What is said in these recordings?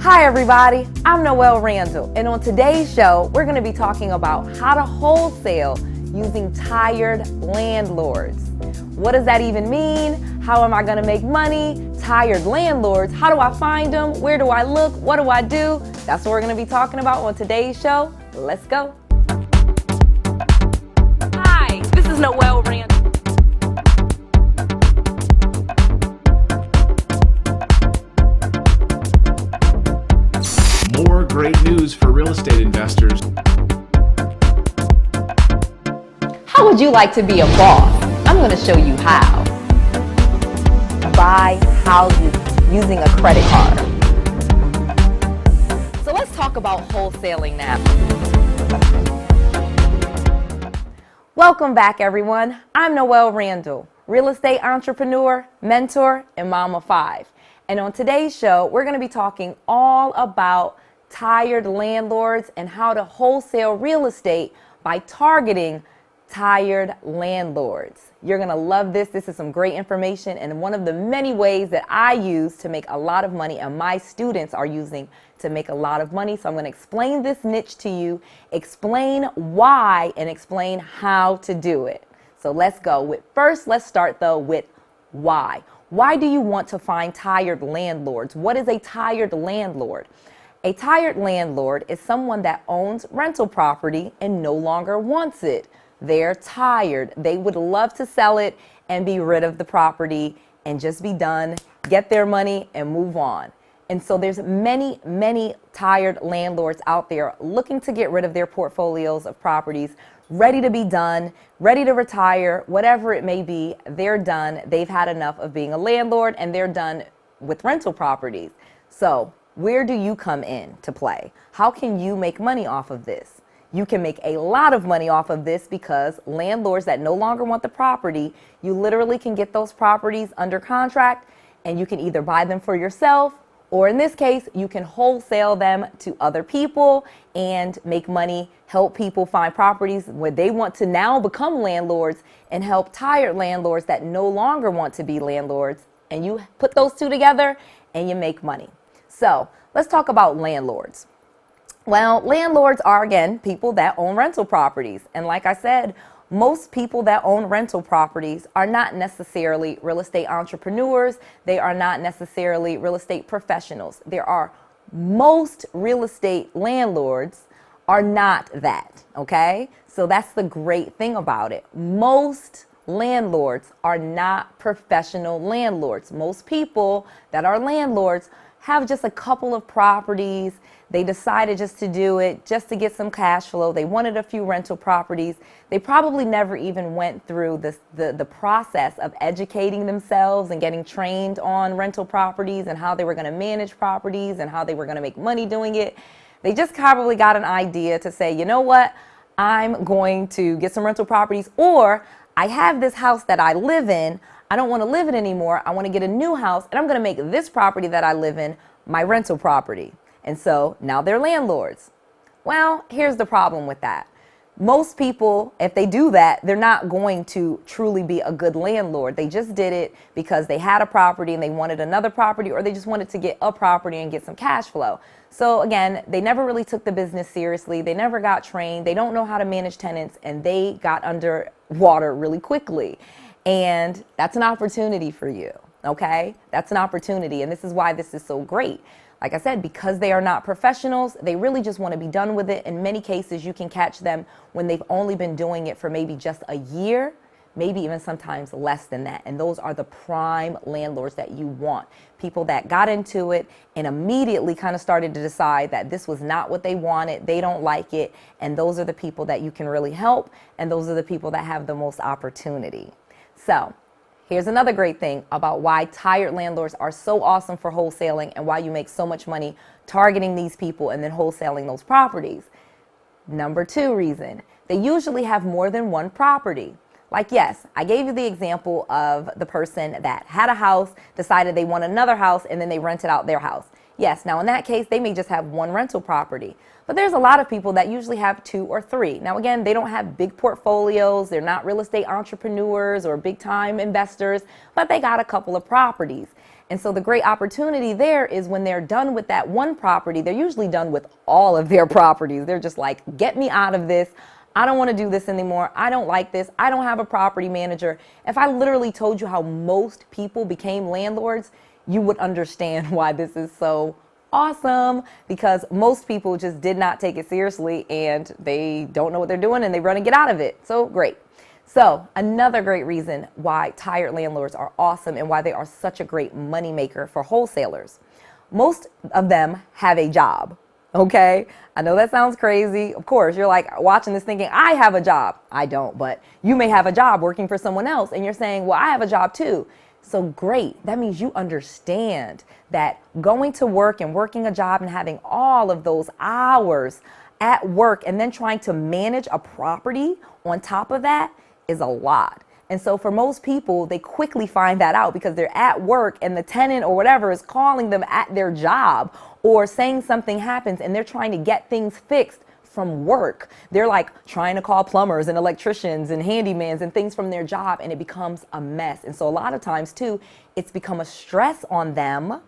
Hi everybody, I'm Noelle Randall, and on today's show, we're going to be talking about how to wholesale using tired landlords. What does that even mean? How am I going to make money? Tired landlords, how do I find them? Where do I look? What do I do? That's what we're going to be talking about on today's show. Let's go. Hi, this is Noelle Randall. More great news for real estate investors. How would you like to be a boss? I'm going to show you how. Buy houses using a credit card. So let's talk about wholesaling now. Welcome back, everyone. I'm Noelle Randall, real estate entrepreneur, mentor, and mom of 5. And on today's show, we're going to be talking all about tired landlords and how to wholesale real estate by targeting tired landlords. You're going to love this. This is some great information and one of the many ways that I use to make a lot of money and my students are using to make a lot of money. So I'm going to explain this niche to you, explain why, and explain how to do it. So let's go. First, let's start though with why. Why do you want to find tired landlords? What is a tired landlord? A tired landlord is someone that owns rental property and no longer wants it. They're tired. They would love to sell it and be rid of the property and just be done, get their money and move on. And so there's many tired landlords out there looking to get rid of their portfolios of properties, ready to be done, ready to retire, whatever it may be. They're done. They've had enough of being a landlord and they're done with rental properties. So where do you come in to play? How can you make money off of this? You can make a lot of money off of this because landlords that no longer want the property, you literally can get those properties under contract and you can either buy them for yourself, or in this case, you can wholesale them to other people and make money, help people find properties where they want to now become landlords and help tired landlords that no longer want to be landlords. And you put those two together and you make money. So let's talk about landlords. Well, landlords are, again, people that own rental properties. And like I said, most people that own rental properties are not necessarily real estate entrepreneurs. They are not necessarily real estate professionals. Most real estate landlords are not that, okay? So that's the great thing about it. Most landlords are not professional landlords. Most people that are landlords have just a couple of properties. They decided just to do it, just to get some cash flow. They wanted a few rental properties. They probably never even went through the process of educating themselves and getting trained on rental properties and how they were going to manage properties and how they were going to make money doing it. They just probably got an idea to say, you know what, I'm going to get some rental properties, or I have this house that I live in. I don't want to live it anymore. I want to get a new house, and I'm going to make this property that I live in my rental property. And so now they're landlords. Well, here's the problem with that. Most people, if they do that, they're not going to truly be a good landlord. They just did it because they had a property and they wanted another property, or they just wanted to get a property and get some cash flow. So again, they never really took the business seriously. They never got trained. They don't know how to manage tenants, and they got underwater really quickly. And that's an opportunity for you, okay? That's an opportunity, and this is why this is so great. Like I said, because they are not professionals, they really just want to be done with it. In many cases, you can catch them when they've only been doing it for maybe just a year, maybe even sometimes less than that. And those are the prime landlords that you want. People that got into it and immediately kind of started to decide that this was not what they wanted. They don't like it. And those are the people that you can really help. And those are the people that have the most opportunity. So here's another great thing about why tired landlords are so awesome for wholesaling and why you make so much money targeting these people and then wholesaling those properties. Number 2 reason, they usually have more than one property. Like, yes, I gave you the example of the person that had a house, decided they want another house, and then they rented out their house. Yes, now in that case, they may just have one rental property. But there's a lot of people that usually have 2 or 3. Now, again, they don't have big portfolios. They're not real estate entrepreneurs or big time investors, but they got a couple of properties. And so the great opportunity there is when they're done with that one property, they're usually done with all of their properties. They're just like, get me out of this. I don't want to do this anymore. I don't like this. I don't have a property manager. If I literally told you how most people became landlords, you would understand why this is so awesome, because most people just did not take it seriously and they don't know what they're doing and they run and get out of it. So great. So another great reason why tired landlords are awesome and why they are such a great moneymaker for wholesalers. Most of them have a job. Okay, I know that sounds crazy. Of course, you're like watching this thinking, I have a job. I don't, but you may have a job working for someone else and you're saying, well, I have a job too. So great. That means you understand that going to work and working a job and having all of those hours at work and then trying to manage a property on top of that is a lot. And so for most people, they quickly find that out because they're at work and the tenant or whatever is calling them at their job or saying something happens and they're trying to get things fixed from work. They're like trying to call plumbers and electricians and handymans and things from their job, and it becomes a mess. And so a lot of times too, it's become a stress on them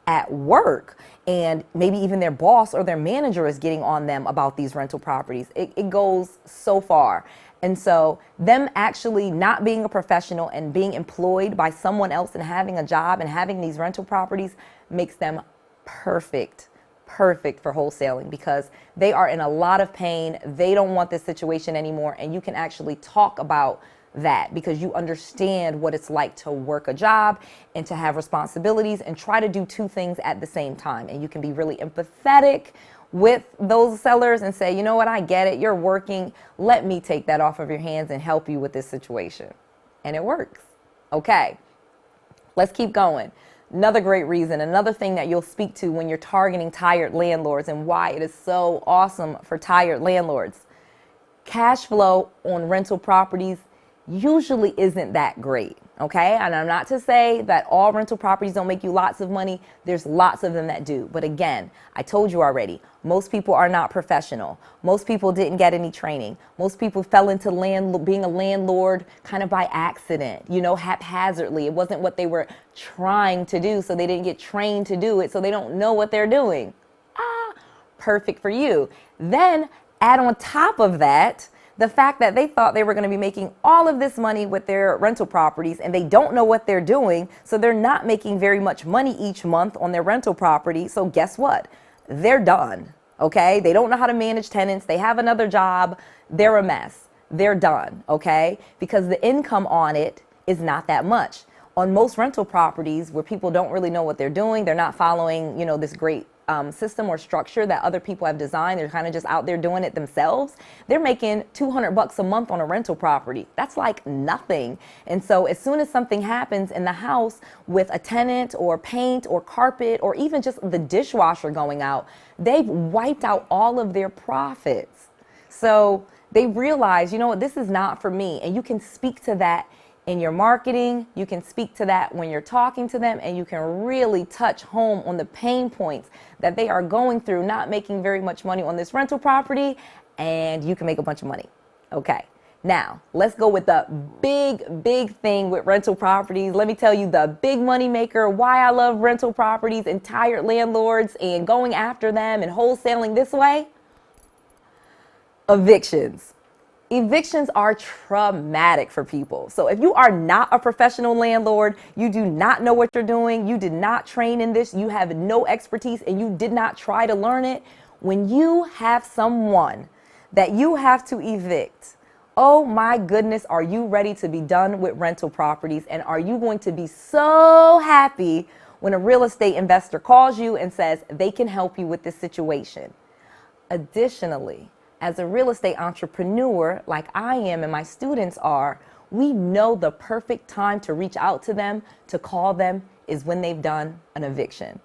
at work, and maybe even their boss or their manager is getting on them about these rental properties. It goes so far. And so them actually not being a professional and being employed by someone else and having a job and having these rental properties makes them perfect for wholesaling, because they are in a lot of pain. They don't want this situation anymore. And you can actually talk about that because you understand what it's like to work a job and to have responsibilities and try to do two things at the same time. And you can be really empathetic with those sellers and say, you know what, I get it. You're working. Let me take that off of your hands and help you with this situation. And it works. Okay, let's keep going. Another great reason, another thing that you'll speak to when you're targeting tired landlords and why it is so awesome for tired landlords. Cash flow on rental properties usually isn't that great, okay? And I'm not to say that all rental properties don't make you lots of money. There's lots of them that do. But again, I told you already, most people are not professional. Most people didn't get any training. Most people fell into being a landlord kind of by accident, you know, haphazardly. It wasn't what they were trying to do, so they didn't get trained to do it, so they don't know what they're doing. Perfect for you. Then add on top of that the fact that they thought they were going to be making all of this money with their rental properties and they don't know what they're doing. So they're not making very much money each month on their rental property. So guess what? They're done. Okay. They don't know how to manage tenants. They have another job. They're a mess. They're done. Okay. Because the income on it is not that much. On most rental properties where people don't really know what they're doing, they're not following, you know, this great system or structure that other people have designed. They're kind of just out there doing it themselves. They're making $200 a month on a rental property. That's like nothing. And so as soon as something happens in the house with a tenant or paint or carpet or even just the dishwasher going out, they've wiped out all of their profits. So they realize, you know what, this is not for me. And you can speak to that in your marketing, you can speak to that when you're talking to them, and you can really touch home on the pain points that they are going through, not making very much money on this rental property, and you can make a bunch of money. Okay, now let's go with the big thing with rental properties. Let me tell you the big money maker, why I love rental properties and tired landlords and going after them and wholesaling this way. Evictions. Evictions are traumatic for people. So if you are not a professional landlord, you do not know what you're doing, you did not train in this, you have no expertise, and you did not try to learn it, when you have someone that you have to evict, oh my goodness, are you ready to be done with rental properties? And are you going to be so happy when a real estate investor calls you and says they can help you with this situation? Additionally, as a real estate entrepreneur, like I am and my students are, we know the perfect time to reach out to them, to call them, is when they've done an eviction.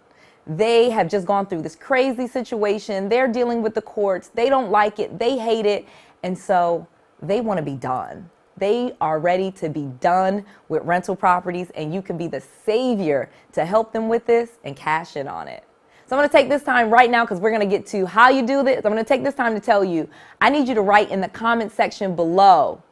They have just gone through this crazy situation. They're dealing with the courts. They don't like it. They hate it. And so they want to be done. They are ready to be done with rental properties, and you can be the savior to help them with this and cash in on it. So I'm going to take this time right now, because we're going to get to how you do this. I'm going to take this time to tell you, I need you to write in the comment section below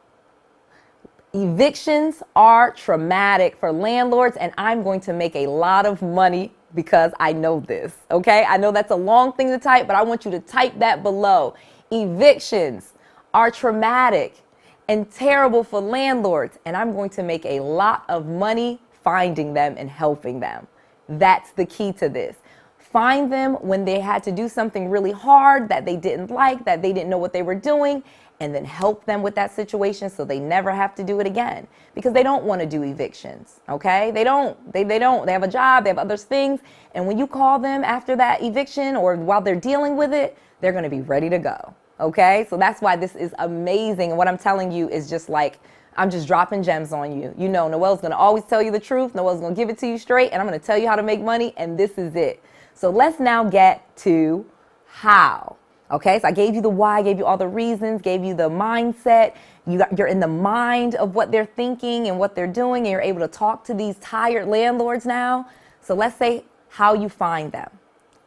Evictions are traumatic for landlords, and I'm going to make a lot of money because I know this, okay? I know that's a long thing to type, but I want you to type that below. Evictions are traumatic and terrible for landlords, and I'm going to make a lot of money finding them and helping them. That's the key to this. Find them when they had to do something really hard that they didn't like, that they didn't know what they were doing, and then help them with that situation so they never have to do it again, because they don't want to do evictions, okay? They don't. They have a job, they have other things, and when you call them after that eviction or while they're dealing with it, they're going to be ready to go, okay? So that's why this is amazing, and what I'm telling you is just like, I'm just dropping gems on you. You know, Noelle's going to always tell you the truth. Noelle's going to give it to you straight, and I'm going to tell you how to make money, and this is it. So let's now get to how. Okay, so I gave you the why, gave you all the reasons, gave you the mindset. You're in the mind of what they're thinking and what they're doing, and you're able to talk to these tired landlords now. So let's say how you find them.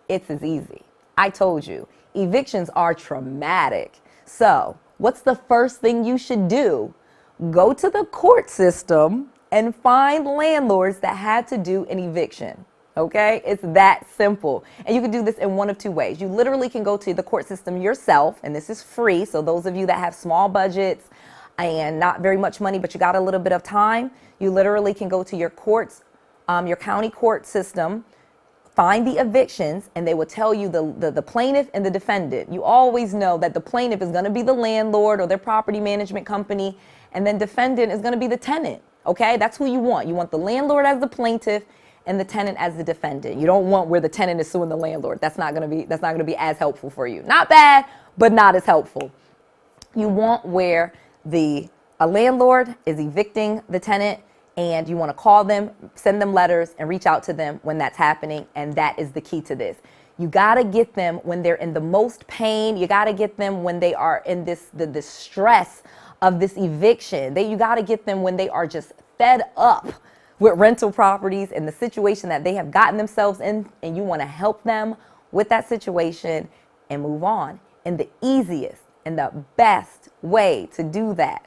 It's as easy. I told you, evictions are traumatic. So what's the first thing you should do? Go to the court system and find landlords that had to do an eviction. Okay, it's that simple. And you can do this in one of two ways. You literally can go to the court system yourself, and this is free. So those of you that have small budgets and not very much money, but you got a little bit of time, you literally can go to your courts, your county court system, find the evictions, and they will tell you the plaintiff and the defendant. You always know that the plaintiff is going to be the landlord or their property management company, and then defendant is going to be the tenant. Okay, that's who you want. You want the landlord as the plaintiff and the tenant as the defendant. You don't want where the tenant is suing the landlord. That's not going to be as helpful for you. Not bad, but not as helpful. You want where a landlord is evicting the tenant, and you want to call them, send them letters, and reach out to them when that's happening. And that is the key to this. You got to get them when they're in the most pain. You got to get them when they are in the stress of this eviction. You got to get them when they are just fed up with rental properties and the situation that they have gotten themselves in, and you want to help them with that situation and move on. And the easiest and the best way to do that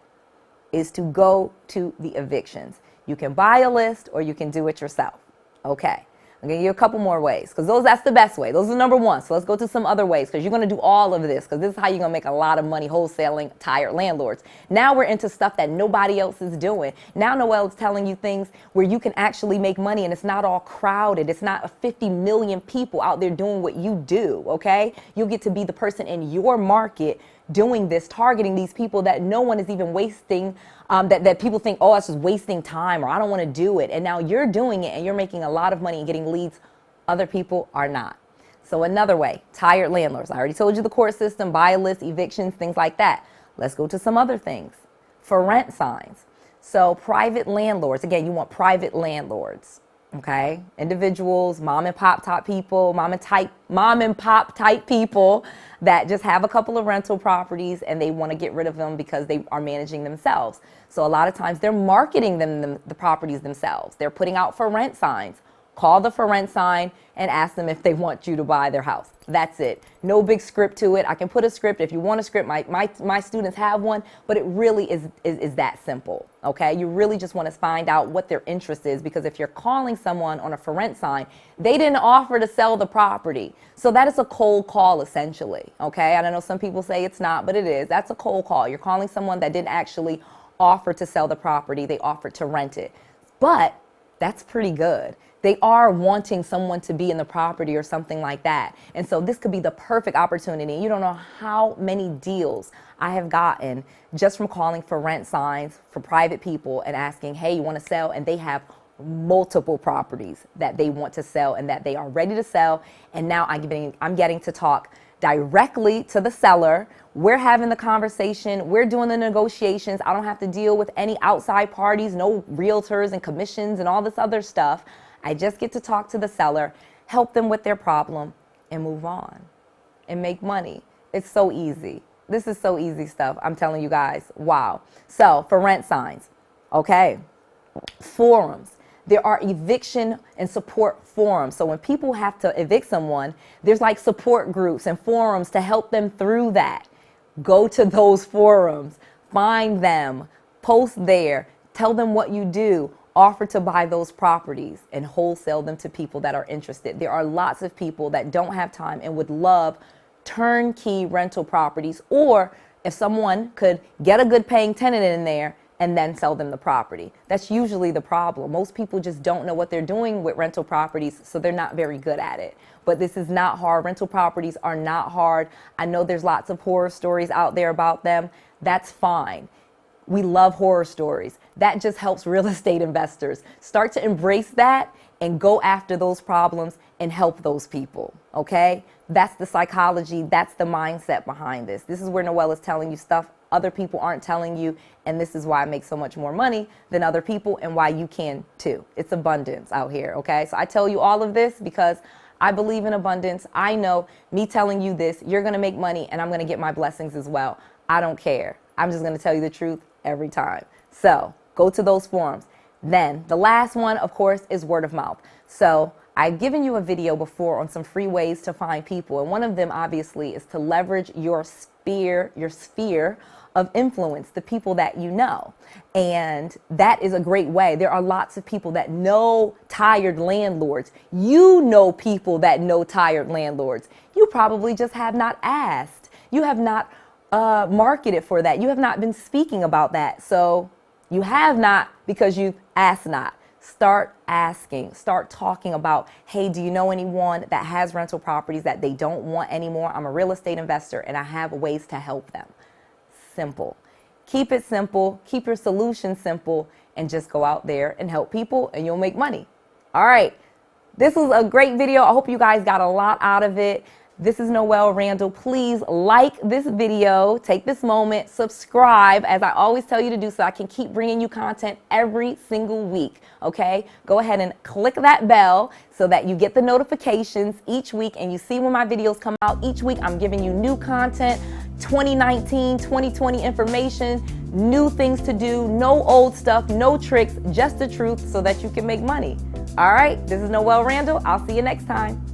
is to go to the evictions. You can buy a list or you can do it yourself. Okay. I'm going to give you a couple more ways because that's the best way. Those are number one. So let's go to some other ways because you're going to do all of this because this is how you're going to make a lot of money wholesaling tired landlords. Now we're into stuff that nobody else is doing. Now Noelle is telling you things where you can actually make money and it's not all crowded. It's not 50 million people out there doing what you do, okay? You'll get to be the person in your market doing this, targeting these people that no one is even wasting, that people think, oh, that's just wasting time or I don't want to do it. And now you're doing it and you're making a lot of money and getting leads. Other people are not. So another way, tired landlords. I already told you the court system, buy a list, evictions, things like that. Let's go to some other things. For rent signs. So private landlords, again, you want private landlords. Okay, individuals, mom and pop type people that just have a couple of rental properties and they want to get rid of them because they are managing themselves. So a lot of times they're marketing the properties themselves. They're putting out for rent signs. Call the for rent sign and ask them if they want you to buy their house. That's it. No big script to it. I can put a script if you want a script. My students have one, but it really is that simple. Okay, you really just want to find out what their interest is because if you're calling someone on a for rent sign, they didn't offer to sell the property. So that is a cold call essentially. Okay, and I know some people say it's not, but it is. That's a cold call. You're calling someone that didn't actually offer to sell the property. They offered to rent it. But that's pretty good. They are wanting someone to be in the property or something like that. And so this could be the perfect opportunity. You don't know how many deals I have gotten just from calling for rent signs for private people and asking, hey, you want to sell? And they have multiple properties that they want to sell and that they are ready to sell. And now I'm getting to talk directly to the seller. We're having the conversation. We're doing the negotiations. I don't have to deal with any outside parties, no realtors and commissions and all this other stuff. I just get to talk to the seller, help them with their problem, and move on and make money. It's so easy. This is so easy stuff. I'm telling you guys, wow. So for rent signs, okay, forums. There are eviction and support forums. So when people have to evict someone, there's like support groups and forums to help them through that. Go to those forums, find them, Post there. Tell them what you do. Offer to buy those properties and wholesale them to people that are interested. There are lots of people that don't have time and would love turnkey rental properties, or if someone could get a good paying tenant in there and then sell them the property. That's usually the problem. Most people just don't know what they're doing with rental properties, so they're not very good at it. But this is not hard. Rental properties are not hard. I know there's lots of horror stories out there about them. That's fine. We love horror stories. That just helps real estate investors start to embrace that and go after those problems and help those people, okay? That's the psychology, that's the mindset behind this. This is where Noelle is telling you stuff other people aren't telling you, and this is why I make so much more money than other people and why you can too. It's abundance out here, okay? So I tell you all of this because I believe in abundance. I know me telling you this, you're gonna make money and I'm gonna get my blessings as well. I don't care. I'm just gonna tell you the truth every time. So go to those forums. Then the last one, of course, is word of mouth. So I've given you a video before on some free ways to find people. And one of them obviously is to leverage your sphere of influence, the people that you know. And that is a great way. There are lots of people that know tired landlords. You know people that know tired landlords. You probably just have not asked. You have not marketed for that. You have not been speaking about that. So you have not because you've asked not. Start asking, start talking about, hey, do you know anyone that has rental properties that they don't want anymore? I'm a real estate investor and I have ways to help them. Simple. Keep it simple, keep your solution simple, and just go out there and help people and you'll make money. All right. This was a great video. I hope you guys got a lot out of it. This is Noelle Randall. Please like this video, take this moment, subscribe, as I always tell you to do, so I can keep bringing you content every single week, okay? Go ahead and click that bell so that you get the notifications each week and you see when my videos come out. Each week I'm giving you new content, 2019, 2020 information, new things to do, no old stuff, no tricks, just the truth so that you can make money. All right, this is Noelle Randall. I'll see you next time.